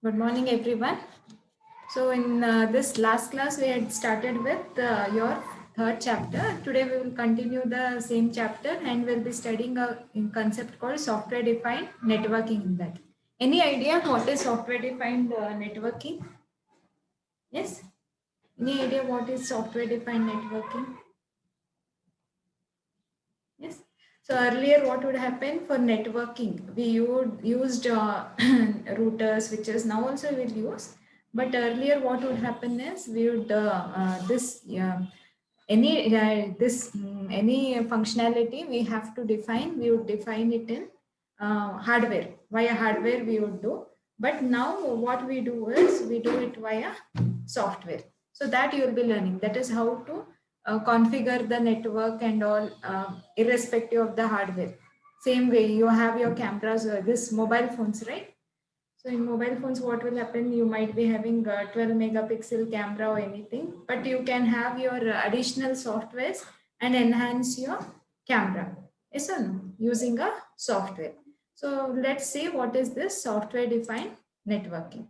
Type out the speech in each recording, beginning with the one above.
Good morning, everyone. So, in this last class, we had started with your third chapter. Today, we will continue the same chapter and we'll be studying a concept called software defined networking in that. Any idea what is software defined networking? Yes? Any idea what is software defined networking? Yes. So earlier, what would happen for networking? We used routers, switches. Now also we'll use. But earlier, what would happen is we would this any functionality we have to define. We would define it in hardware. Via hardware, we would do. But now what we do is we do it via software. So that you will be learning. That is how to configure the network and all irrespective of the hardware. Same way you have your cameras, this mobile phones, right? So in mobile phones, what will happen? You might be having a 12 megapixel camera or anything, but you can have your additional softwares and enhance your camera. Yes or no? Using a software. So let's see what is this software defined networking.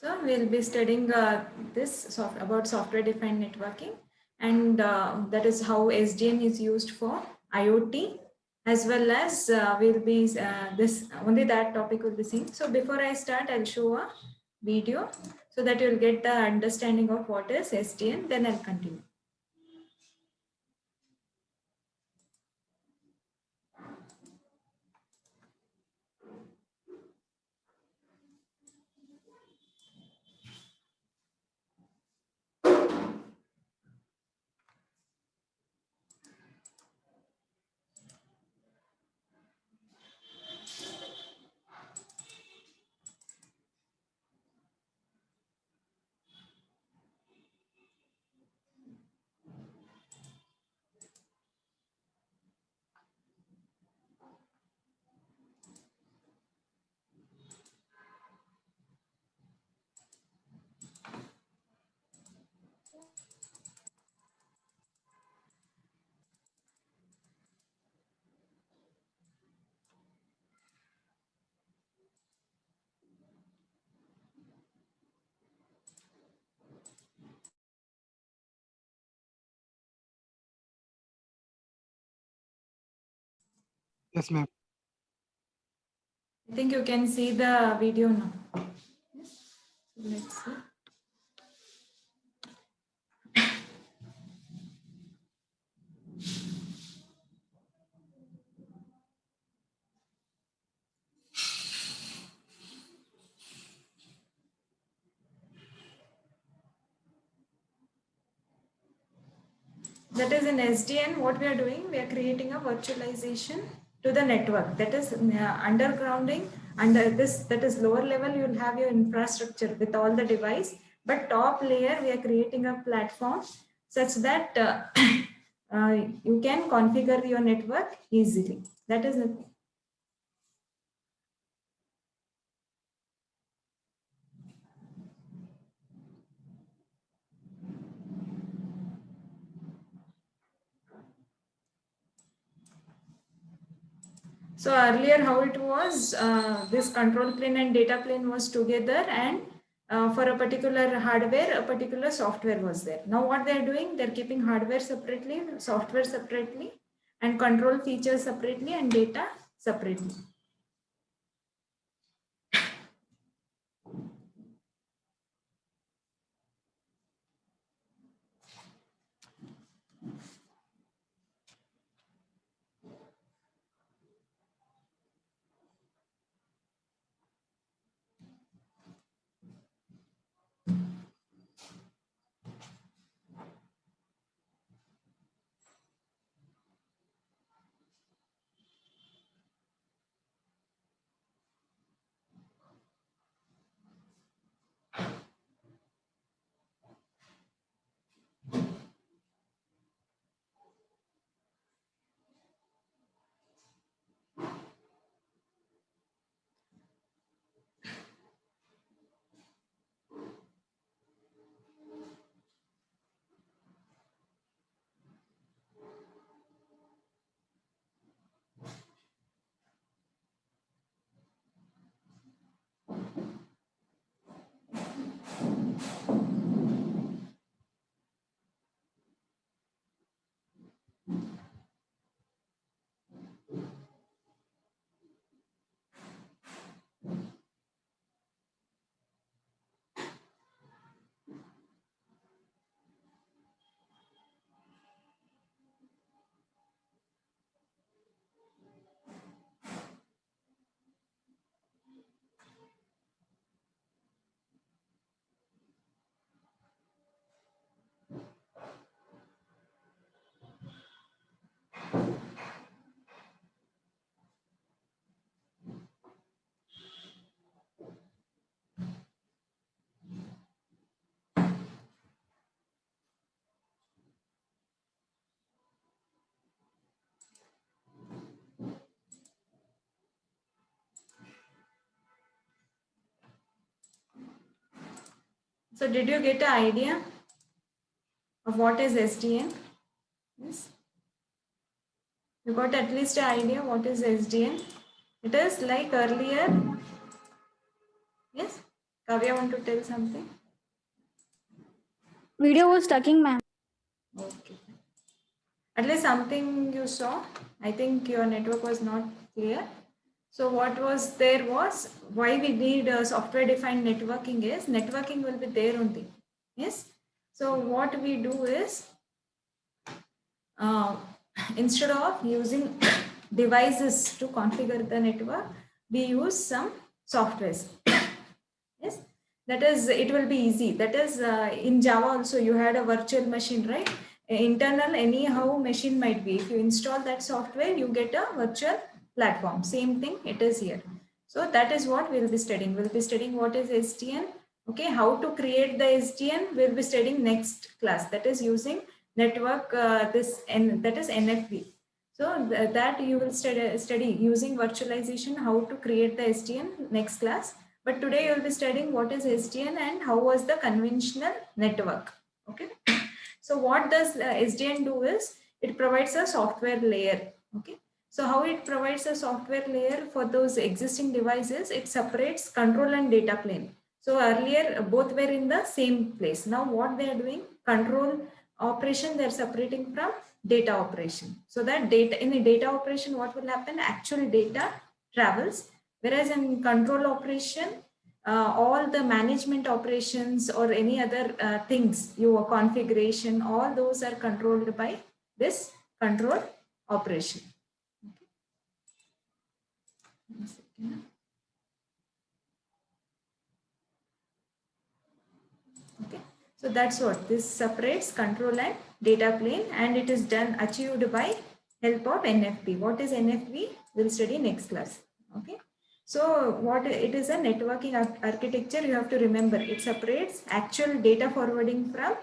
So we'll be studying about software defined networking, and that is how SDN is used for IoT, as well as we'll be this only that topic will be seen. So before I start, I'll show a video so that you'll get the understanding of what is SDN. Then I'll continue. Yes, ma'am. I think you can see the video now. Yes. Let's see. That is in SDN, what we are doing, we are creating a virtualization to the network. That is undergrounding. Under this, that is lower level, you will have your infrastructure with all the device. But top layer, we are creating a platform such that you can configure your network easily. That is the So earlier how it was, this control plane and data plane was together, and for a particular hardware, a particular software was there. Now what they are doing, they are keeping hardware separately, software separately, and control features separately and data separately. So did you get an idea of what is SDN? Yes. You got at least an idea what is SDN? It is like earlier. Yes. Kavya want to tell something? Video was stucking, ma'am. Okay. At least something you saw. I think your network was not clear. So what was there was why we need software defined networking is networking will be there only. Yes. So what we do is instead of using devices to configure the network, we use some softwares. Yes, that is, it will be easy. That is in Java also you had a virtual machine, right? Internal anyhow machine might be. If you install that software, you get a virtual platform. Same thing it is here. So that is what we'll be studying. We'll be studying what is SDN. Okay, how to create the SDN we'll be studying next class. That is using network that is NFV. So that you will study using virtualization, how to create the SDN next class. But today you will be studying what is SDN and how was the conventional network. Okay. So what does SDN do is it provides a software layer. Okay. So how it provides a software layer for those existing devices, it separates control and data plane. So earlier both were in the same place. Now what they are doing, control operation they are separating from data operation. So that data in a data operation, what will happen? Actual data travels, whereas in control operation, all the management operations or any other things, your configuration, all those are controlled by this control operation. Okay. Okay, so that's what this separates control and data plane, and it is done achieved by help of NFV. What is NFV? We'll study next class. Okay, so what it is a networking architecture, you have to remember it separates actual data forwarding from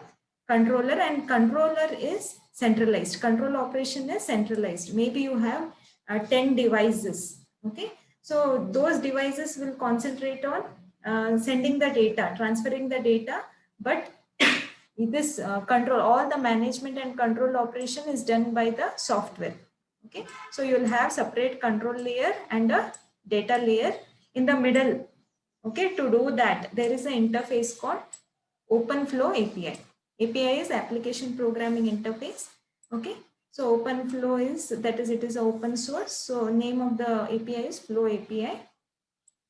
controller, and controller is centralized. Control operation is centralized. Maybe you have 10 devices. Okay, so those devices will concentrate on sending the data, transferring the data, but this control, all the management and control operation is done by the software. Okay, so you'll have separate control layer and a data layer in the middle. Okay, to do that there is an interface called OpenFlow API. API is application programming interface. Okay, so OpenFlow is, that is, it is open source. So name of the API is Flow API.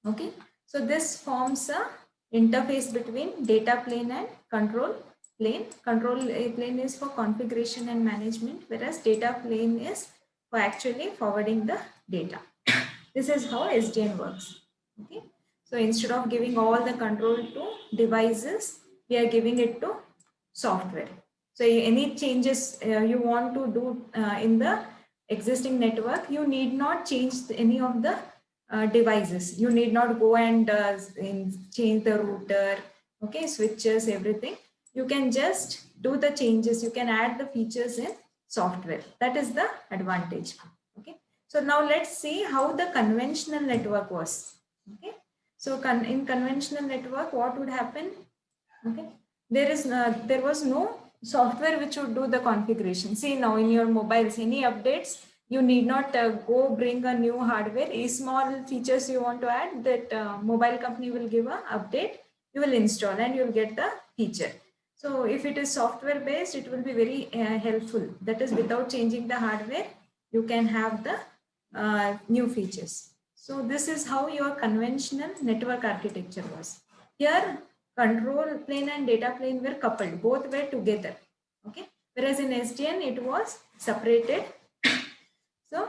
Okay, so this forms a interface between data plane and control plane. Control plane is for configuration and management, whereas data plane is for actually forwarding the data. This is how SDN works. Okay, so instead of giving all the control to devices, we are giving it to software. So any changes you want to do in the existing network, you need not change any of the devices. You need not go and change the router, okay, switches, everything. You can just do the changes. You can add the features in software. That is the advantage. Okay. So now let's see how the conventional network was. Okay. So in conventional network, what would happen? Okay. There was no software which would do the configuration. See now in your mobiles, any updates, you need not go bring a new hardware. Small features you want to add, that mobile company will give a update, you will install and you'll get the feature. So if it is software based, it will be very helpful. That is, without changing the hardware, you can have the new features. So this is how your conventional network architecture was. Here, control plane and data plane were coupled, both were together. Okay, whereas in SDN it was separated. So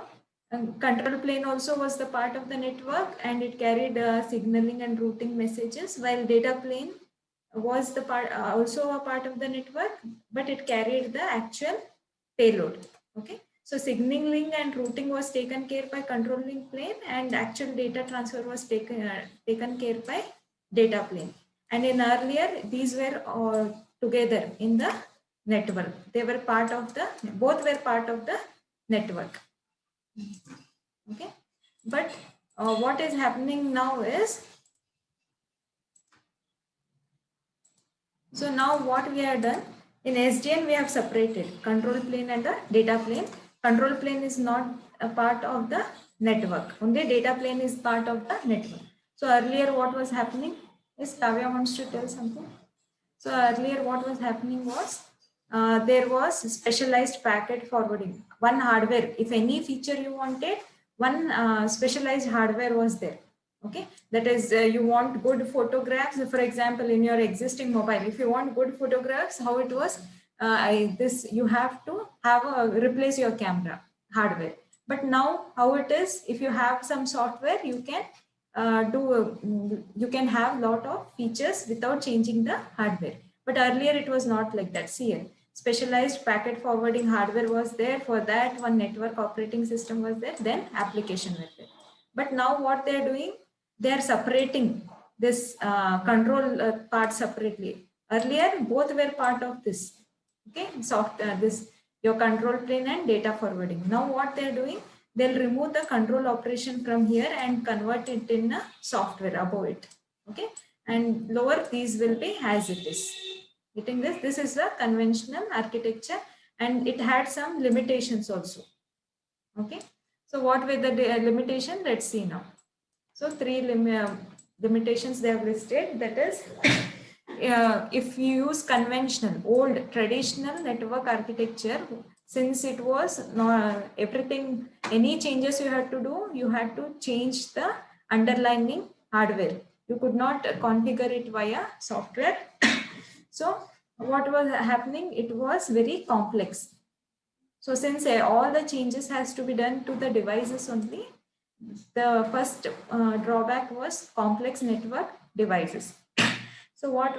control plane also was the part of the network and it carried signaling and routing messages, while data plane was the part also a part of the network, but it carried the actual payload. Okay, so signaling and routing was taken care by controlling plane, and actual data transfer was taken care by data plane. And in earlier, these were together in the network. They were part of the, both were part of the network. Okay, but what is happening now is, so now what we have done in SDN, we have separated control plane and the data plane. Control plane is not a part of the network, only data plane is part of the network. So earlier what was happening is, Kavya wants to tell something. So earlier what was happening was, there was specialized packet forwarding. One hardware, if any feature you wanted, one specialized hardware was there. Okay, that is, you want good photographs, for example, in your existing mobile, if you want good photographs, how it was, you have to have replace your camera hardware. But now how it is, if you have some software, you can you can have lot of features without changing the hardware. But earlier it was not like that. See here, specialized packet forwarding hardware was there. For that, one network operating system was there, then application was there. But now what they are doing, they are separating this control part separately. Earlier both were part of this. Okay, this your control plane and data forwarding. Now what they are doing, they'll remove the control operation from here and convert it in a software above it. Okay, and lower these will be as it is. Getting this? This is the conventional architecture, and it had some limitations also. Okay, so what were the limitation? Let's see now. So three limitations they have listed. That is, if you use conventional, old, traditional network architecture, since it was everything, any changes you had to do, you had to change the underlying hardware. You could not configure it via software. So what was happening? It was very complex. So since all the changes has to be done to the devices only, the first drawback was complex network devices. So what,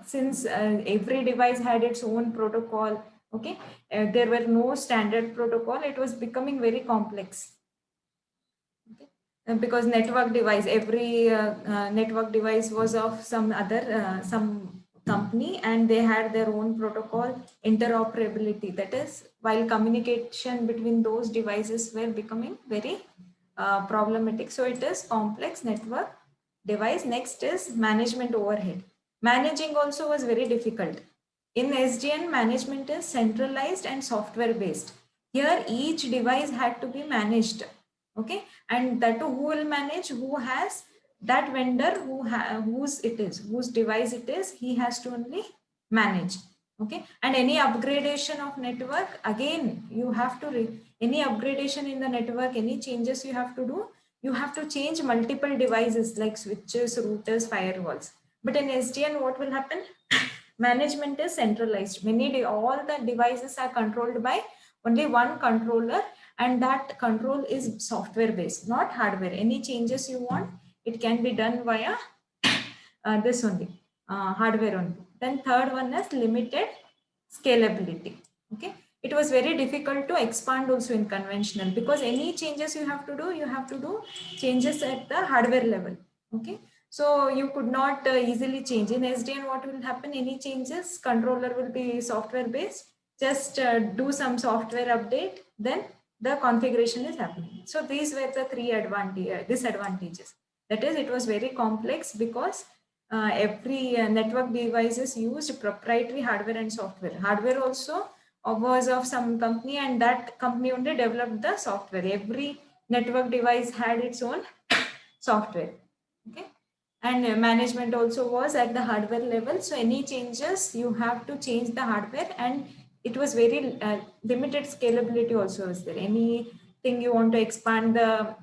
since every device had its own protocol, okay, there were no standard protocol, it was becoming very complex. Okay, because network device, every network device was of some other, some company, and they had their own protocol. Interoperability, that is, while communication between those devices were becoming very problematic. So it is complex network device. Next is management overhead. Managing also was very difficult. In SDN, management is centralized and software based. Here each device had to be managed. Okay, and that too, who will manage? Who has that vendor, whose it is, whose device it is, he has to only manage. Okay, and any upgradation of network, again you have to any upgradation in the network, any changes you have to do, you have to change multiple devices like switches, routers, firewalls. But in SDN, what will happen? Management is centralized. All the devices are controlled by only one controller, and that control is software based, not hardware. Any changes you want, it can be done via this only, hardware only. Then third one is limited scalability. Okay, it was very difficult to expand also in conventional, because any changes you have to do changes at the hardware level. Okay, so you could not easily change. In SDN, what will happen? Any changes, controller will be software based. Just do some software update, then the configuration is happening. So these were the three disadvantages. That is, it was very complex because every network devices used proprietary hardware and software. Hardware also was of some company, and that company only developed the software. Every network device had its own software. Okay, and management also was at the hardware level. So any changes, you have to change the hardware, and it was very limited scalability also was there. Anything you want to expand the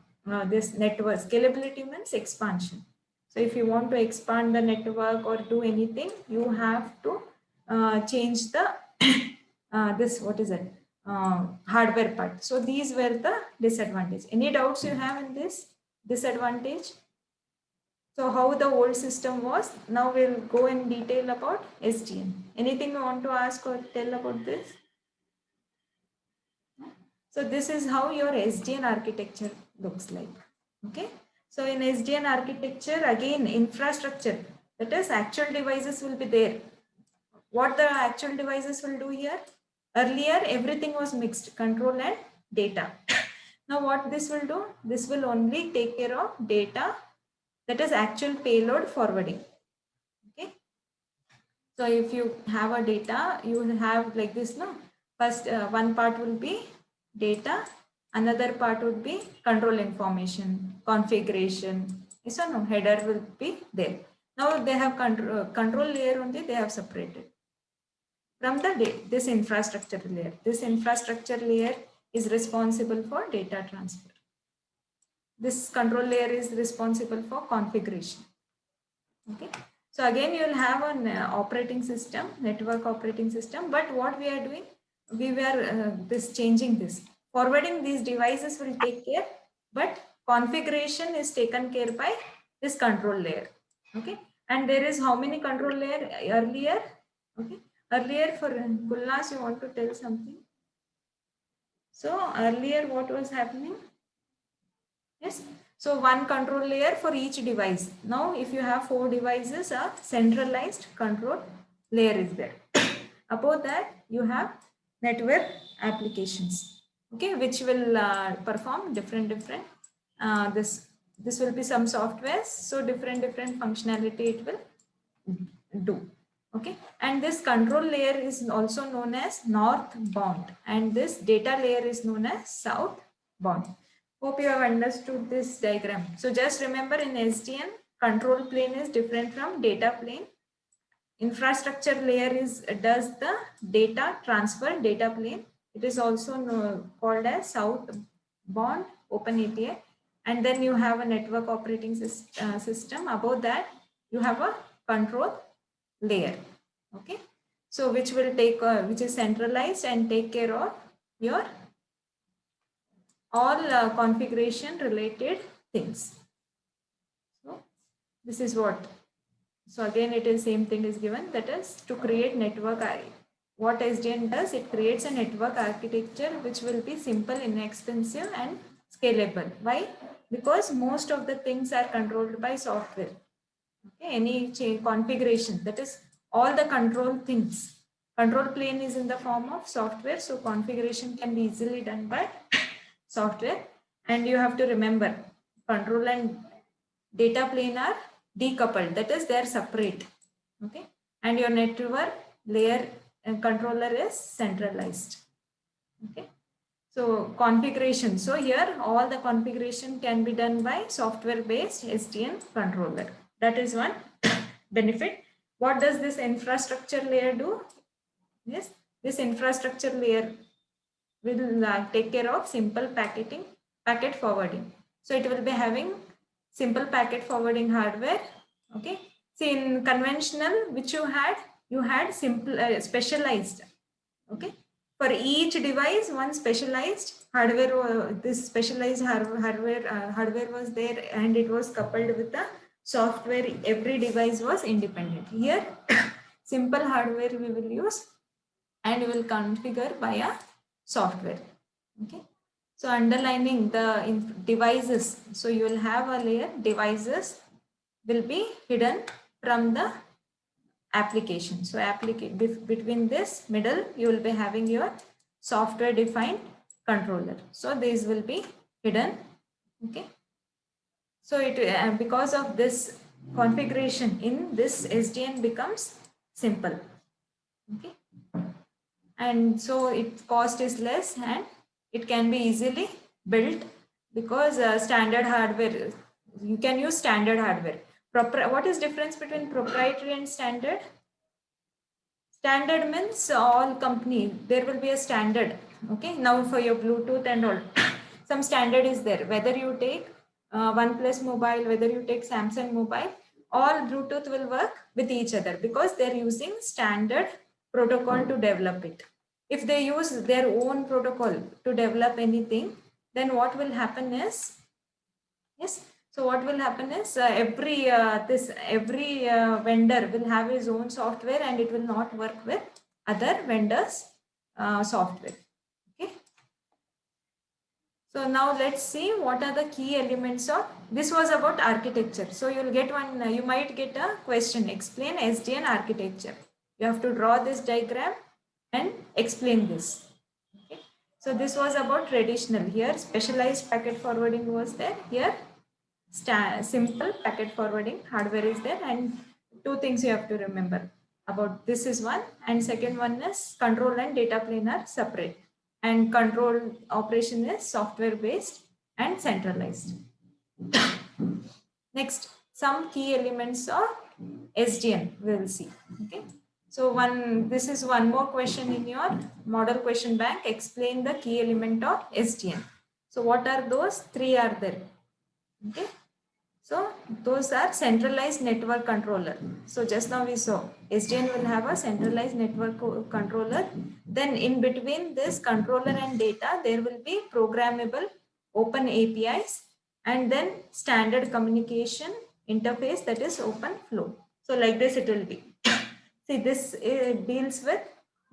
this network. Scalability means expansion. So if you want to expand the network or do anything, you have to change the this, what is it, hardware part. So these were the disadvantage. Any doubts you have in this disadvantage? So how the old system was, now we'll go in detail about SDN. Anything you want to ask or tell about this? So this is how your SDN architecture looks like. Okay. So in SDN architecture, again, infrastructure, that is actual devices will be there. What the actual devices will do here? Earlier, everything was mixed, control and data. Now what this will do? This will only take care of data, that is actual payload forwarding. Okay. So if you have a data, you will have like this, no? First, one part will be data, another part would be control information, configuration. Yes or no? Header will be there. Now they have control layer only, they have separated from this infrastructure layer. This infrastructure layer is responsible for data transfer. This control layer is responsible for configuration. Okay. So again, you will have an operating system, network operating system. But what we are doing, we were changing this. Forwarding these devices will take care, but configuration is taken care by this control layer. Okay. And there is how many control layer earlier? Okay. Earlier, for Gulnas, you want to tell something? So earlier, what was happening? Yes. So one control layer for each device. Now, if you have 4 devices, a centralized control layer is there. Above that, you have network applications, okay, which will perform different. This will be some softwares. So different functionality it will do. Okay, and this control layer is also known as northbound, and this data layer is known as southbound. Hope you have understood this diagram. So just remember, in SDN, control plane is different from data plane. Infrastructure layer does the data transfer, data plane. It is also called as southbound open API. And then you have a network operating system. Above that, you have a control layer. Okay, so which will take which is centralized and take care of your all configuration related things. So this is what. So again, it is same thing is given, that is to create network. What SDN does, it creates a network architecture which will be simple, inexpensive and scalable. Why? Because most of the things are controlled by software. Okay, any configuration, that is all the control things. Control plane is in the form of software, so configuration can be easily done by software. And you have to remember, control and data plane are decoupled, that is they are separate. Okay, and your network layer and controller is centralized. Okay, so configuration, so here all the configuration can be done by software based SDN controller. That is one benefit. What does this infrastructure layer do? Yes, this infrastructure layer will take care of simple packet forwarding. So it will be having simple packet forwarding hardware. Okay, see, in conventional, which you had simple specialized. Okay, for each device one specialized hardware. This specialized hardware was there, and it was coupled with the software. Every device was independent. Here simple hardware we will use, and we will configure via software. Okay, so underlining the devices, so you will have a layer, devices will be hidden from the application. So between this middle, you will be having your software defined controller. So these will be hidden. Okay, so it because of this configuration in this SDN becomes simple. Okay, and so its cost is less and it can be easily built, because standard hardware, you can use standard hardware. What is difference between proprietary and standard? Standard means all company, there will be a standard. Okay, now for your Bluetooth and all, some standard is there. Whether you take OnePlus mobile, whether you take Samsung mobile, all Bluetooth will work with each other because they're using standard protocol to develop it. If they use their own protocol to develop anything, then what will happen is, yes, so what will happen is every vendor will have his own software and it will not work with other vendors software. Okay. So now let's see what are the key elements of, this was about architecture. So you'll get one, you might get a question, explain SDN architecture. You have to draw this diagram and explain this. Okay. So this was about traditional. Here specialized packet forwarding was there. Here simple packet forwarding hardware is there, and two things you have to remember about this is one, and second one is control and data plane are separate, and control operation is software based and centralized. Next, some key elements of SDN we'll see. Okay, so this is one more question in your model question bank. Explain the key element of SDN. So what are those? Three are there. Okay, so those are centralized network controller. So just now we saw SDN will have a centralized network controller. Then in between this controller and data, there will be programmable open APIs, and then standard communication interface, that is open flow. So like this it will be. See, this deals with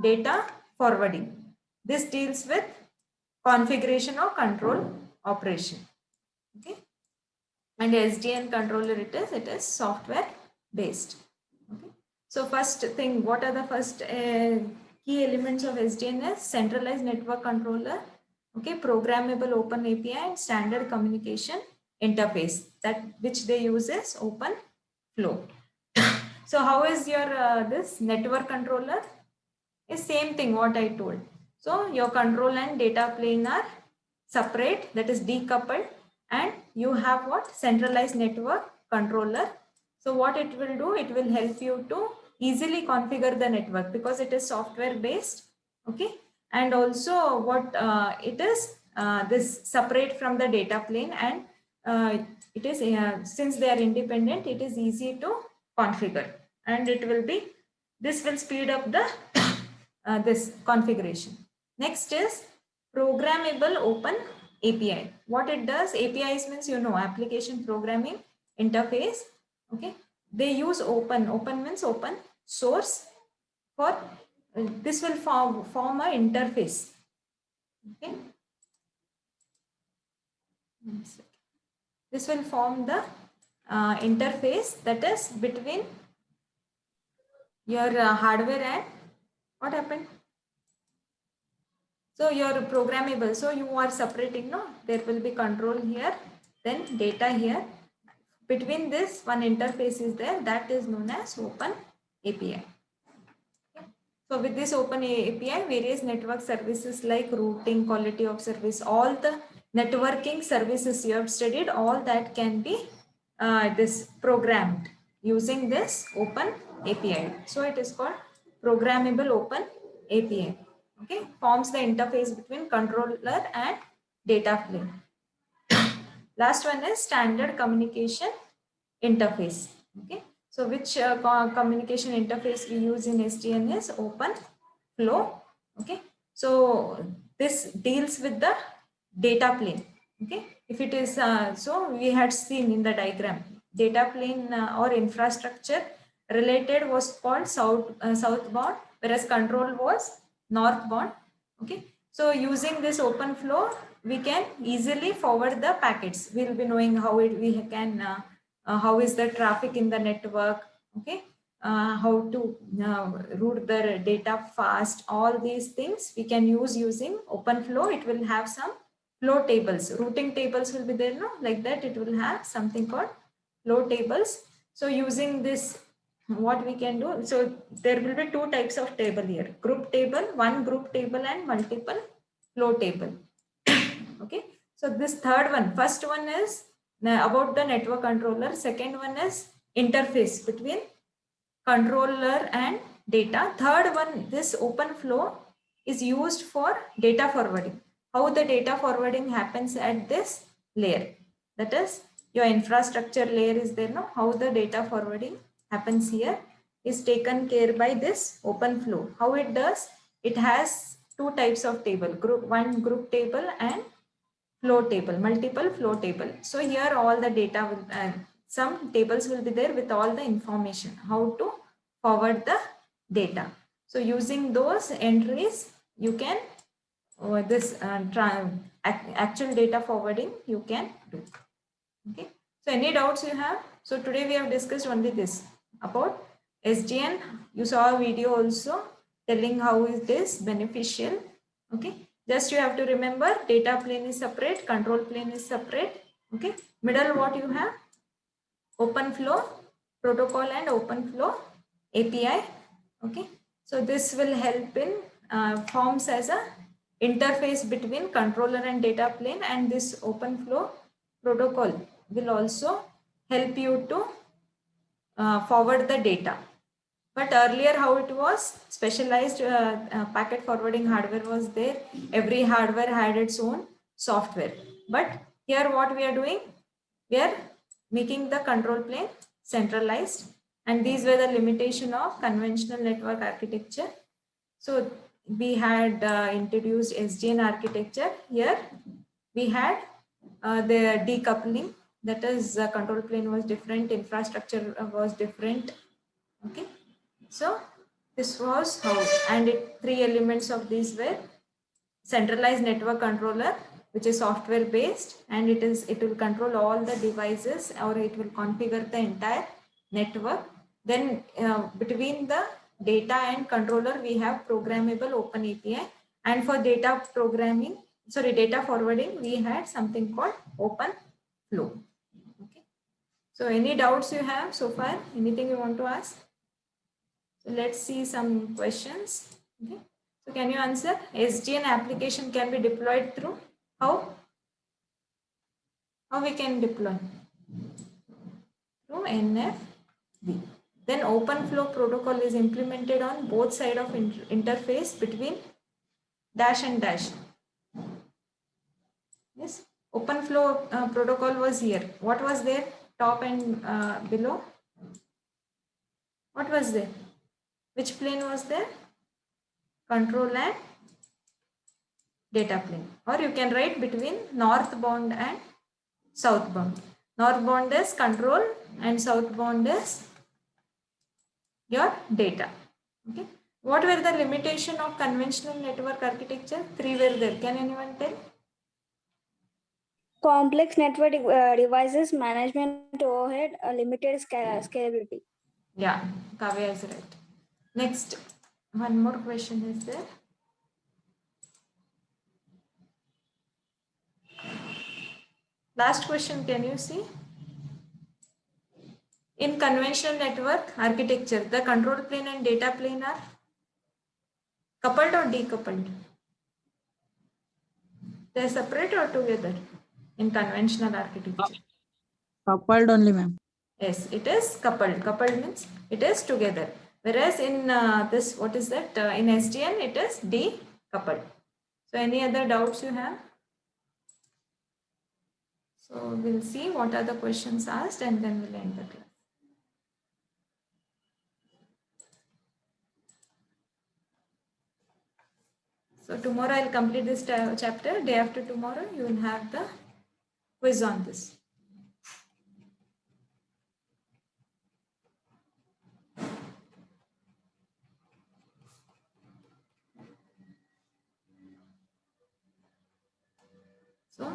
data forwarding. This deals with configuration or control operation. Okay. And SDN controller it is software based. Okay. So first thing, what are the first key elements of SDN is centralized network controller, okay, programmable open API and standard communication interface, that which they use is open flow. So how is your this network controller? Is same thing what I told. So your control and data plane are separate, that is decoupled, and you have what? Centralized network controller. So what it will do, it will help you to easily configure the network because it is software based. Okay, and also what it is this separate from the data plane, and it is since they are independent, it is easy to configure, and it will be, this will speed up the this configuration. Next is programmable open API. What it does, APIs means, you know, application programming interface. Okay, they use open means open source for this will form a interface. Okay, this will form the interface that is between your hardware and what happened. So you're programmable. So you are separating, no? There will be control here, then data here. Between this, one interface is there, that is known as open API. Okay. So with this open API, various network services like routing, quality of service, all the networking services you have studied, all that can be this programmed using this open API. So it is called programmable open API. Okay, forms the interface between controller and data plane. Last one is standard communication interface. Okay, so which communication interface we use in SDN is open flow. Okay, so this deals with the data plane. Okay, if it is so we had seen in the diagram, data plane or infrastructure related was called southbound, whereas control was northbound. Okay, so using this open flow, we can easily forward the packets. We'll be knowing how we can how is the traffic in the network. Okay, how to route the data fast. All these things we can use using open flow. It will have some flow tables, routing tables will be there, no? Like that, it will have something called flow tables. So using this, what we can do, so there will be two types of table here, group table, one group table and multiple flow table. Okay, so this third one, first one is about the network controller, second one is interface between controller and data, third one, this open flow is used for data forwarding. How the data forwarding happens at this layer, that is your infrastructure layer is there, no? How the data forwarding happens here is taken care by this OpenFlow. How it does? It has two types of table, one group table and flow table, multiple flow table. So here all the data will, some tables will be there with all the information, how to forward the data. So using those entries, you can, this actual data forwarding you can do. Okay. So any doubts you have? So today we have discussed only this about SDN. You saw a video also telling how it is beneficial. Okay. Just you have to remember data plane is separate, control plane is separate. Okay. Middle what you have? OpenFlow protocol and OpenFlow API. Okay. So this will help in forms as a interface between controller and data plane, and this OpenFlow protocol will also help you to forward the data. But earlier how it was, specialized packet forwarding hardware was there. Every hardware had its own software. But here what we are doing, we are making the control plane centralized, and these were the limitation of conventional network architecture. So we had introduced SDN architecture. Here we had the decoupling, that is control plane was different, infrastructure was different. Okay, so this was how, and three elements of these were centralized network controller, which is software based, and it will control all the devices, or it will configure the entire network. Then between the data and controller we have programmable open API, and for data programming, sorry, data forwarding, we had something called open flow. Okay, so any doubts you have so far, anything you want to ask? So let's see some questions. Okay. So can you answer? SDN application can be deployed through how? How we can deploy? Through NFV. Then OpenFlow protocol is implemented on both sides of interface between dash and dash. Yes. OpenFlow protocol was here. What was there? Top and below. What was there? Which plane was there? Control and data plane. Or you can write between northbound and southbound. Northbound is control and southbound is your data. Okay. What were the limitation of conventional network architecture? Three were there. Can anyone tell? Complex network devices management overhead, limited scalability. Yeah, Kavya is right. Next, one more question is there. Last question, can you see? In conventional network architecture, the control plane and data plane are coupled or decoupled? They are separate or together in conventional architecture? Coupled only, ma'am. Yes, it is coupled. Coupled means it is together. Whereas in this, what is that? In SDN, it is decoupled. So any other doubts you have? So we'll see what are the questions asked, and then we'll end the class. So tomorrow I'll complete this chapter. Day after tomorrow, you will have the quiz on this. So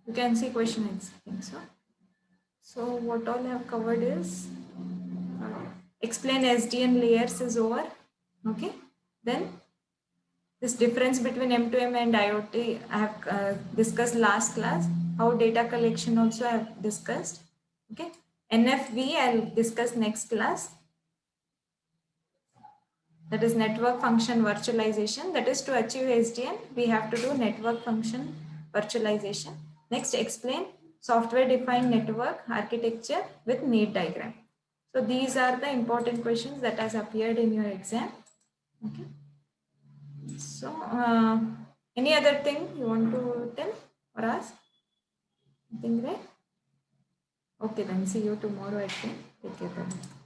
you can see question I think so. So what all I have covered is explain SDN layers is over. Okay. Then this difference between M2M and IoT I have discussed last class. How data collection also I have discussed. Okay. NFV I'll discuss next class. That is network function virtualization. That is to achieve SDN, we have to do network function virtualization. Next, explain software defined network architecture with need diagram. So these are the important questions that has appeared in your exam. Okay. So any other thing you want to tell or ask? Anything, right? Okay, then see you tomorrow at 10. Take care. Bye.